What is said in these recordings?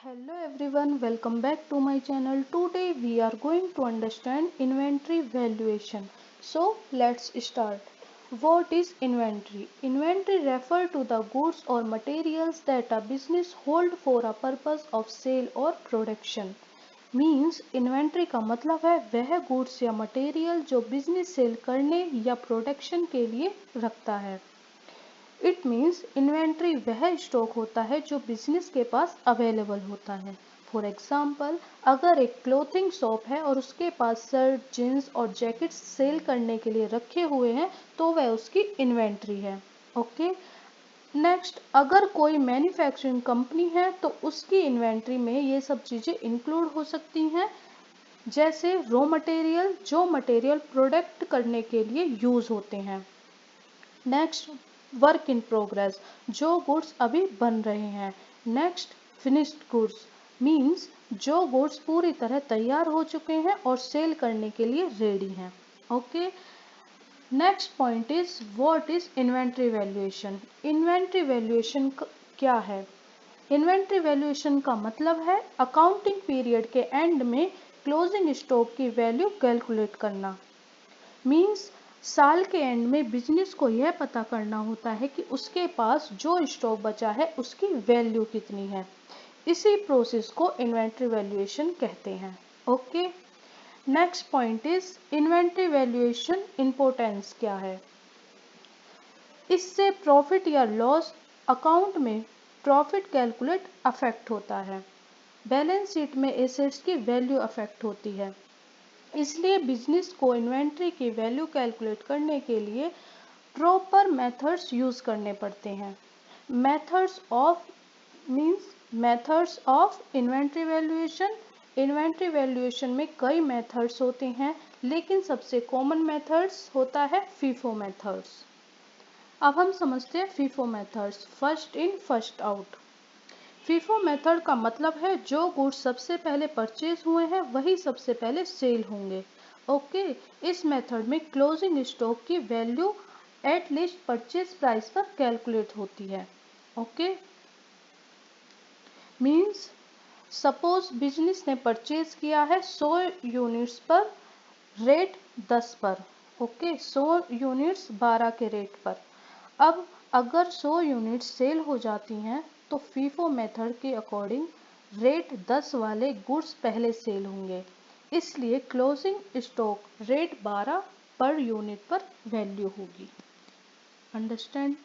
Hello everyone, welcome back to my channel. Today we are going to understand inventory valuation. So let's start. What is inventory? Inventory refers to the goods or materials that a business hold for a purpose of sale or production. Means inventory का मतलब है वह goods या material जो business sell करने या production के लिए रखता है। इट मीन्स इन्वेंट्री वह स्टॉक होता है जो बिजनेस के पास अवेलेबल होता है। फॉर एग्जाम्पल, अगर एक क्लोथिंग शॉप है और उसके पास शर्ट, जीन्स और जैकेट सेल करने के लिए रखे हुए हैं तो वह उसकी इन्वेंट्री है। ओके। नेक्स्ट, अगर कोई मैन्युफैक्चरिंग कंपनी है तो उसकी इन्वेंट्री में ये सब चीज़ें इंक्लूड हो सकती हैं, जैसे रॉ मटेरियल, जो मटेरियल प्रोडक्ट करने के लिए यूज होते हैं। नेक्स्ट, वर्क इन प्रोग्रेस, जो गुड्स अभी बन रहे हैं। नेक्स्ट, फिनिश्ड गुड्स मीन्स जो गुड्स पूरी तरह तैयार हो चुके हैं और सेल करने के लिए रेडी हैं। Okay. Next point is what is inventory valuation. Inventory valuation क्या है? इन्वेंट्री वैल्यूएशन का मतलब है अकाउंटिंग पीरियड के एंड में क्लोजिंग स्टॉक की वैल्यू कैलकुलेट करना। मीन्स साल के एंड में बिजनेस को यह पता करना होता है कि उसके पास जो स्टॉक बचा है उसकी वैल्यू कितनी है। इसी प्रोसेस को इन्वेंट्री वैल्यूएशन कहते हैं। Okay. Next point is inventory valuation importance क्या है? इससे प्रॉफिट या लॉस अकाउंट में प्रॉफिट कैलकुलेट अफेक्ट होता है। बैलेंस शीट में एसेट्स की वैल्यू अफेक्ट होती है। इसलिए बिजनेस को इन्वेंट्री की वैल्यू कैलकुलेट करने के लिए प्रॉपर मेथड्स यूज करने पड़ते हैं। Methods of inventory valuation. Inventory valuation में कई मेथड्स होते हैं, लेकिन सबसे कॉमन मेथड्स होता है फीफो मेथड्स। अब हम समझते हैं FIFO methods. First in first out. FIFO method का मतलब है जो गुड्स सबसे पहले परचेज हुए हैं वही सबसे पहले सेल होंगे। ओके। इस मेथड में क्लोजिंग स्टॉक की value at least purchase price पर कैलकुलेट होती है। ओके। मींस सपोज बिजनेस ने परचेज किया है 100 यूनिट्स पर, रेट 10 पर। ओके। 100 यूनिट्स 12 के रेट पर। अब अगर 100 यूनिट्स सेल हो जाती हैं तो फीफो मेथड के अकॉर्डिंग रेट 10 वाले गुड्स पहले सेल होंगे, इसलिए क्लोजिंग स्टॉक रेट 12 पर यूनिट पर वैल्यू होगी। Understand?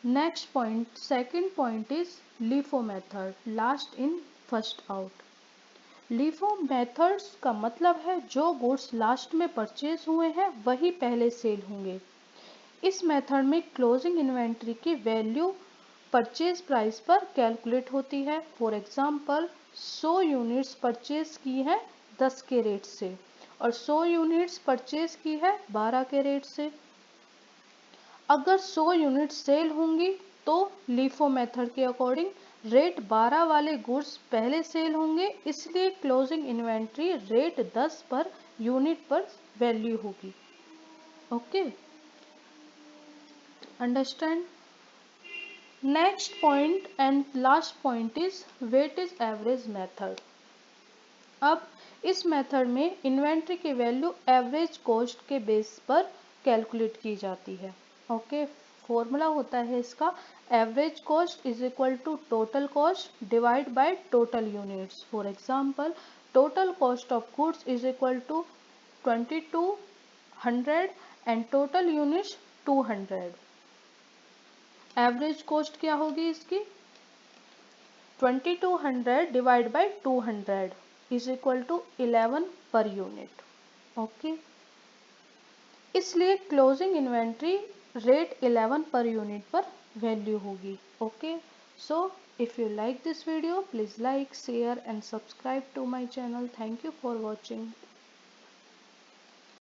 Next point, second point is LIFO method, last in first out. LIFO methods का मतलब है जो गुड्स लास्ट में परचेज हुए हैं वही पहले सेल होंगे। इस मेथड में क्लोजिंग इन्वेंट्री की वैल्यू परचेज प्राइस पर कैलकुलेट होती है। फॉर एग्जाम्पल, 100 यूनिट्स परचेज की है 10 के रेट से और 100 यूनिट्स परचेज की है 12 के रेट से। अगर 100 यूनिट्स सेल होंगी तो लीफो मेथड के अकॉर्डिंग रेट 12 वाले गुड्स पहले सेल होंगे, इसलिए क्लोजिंग इन्वेंट्री रेट 10 पर यूनिट पर वैल्यू होगी। Okay. Understand? Next point and last point is weightage average method. अब इस मेथड में इन्वेंट्री की वैल्यू एवरेज कॉस्ट के बेस पर कैलकुलेट की जाती है। ओके। फॉर्मूला होता है इसका, average cost is equal to total cost divide by total units. For example, total cost of goods is equal to 2200 and total units 200। Average cost क्या होगी इसकी? 2200 divide by 200 is equal to 11 per unit. Okay. इसलिए closing inventory rate 11 per unit पर value होगी। Okay. So if you like this video, please like, share and subscribe to my channel. Thank you for watching.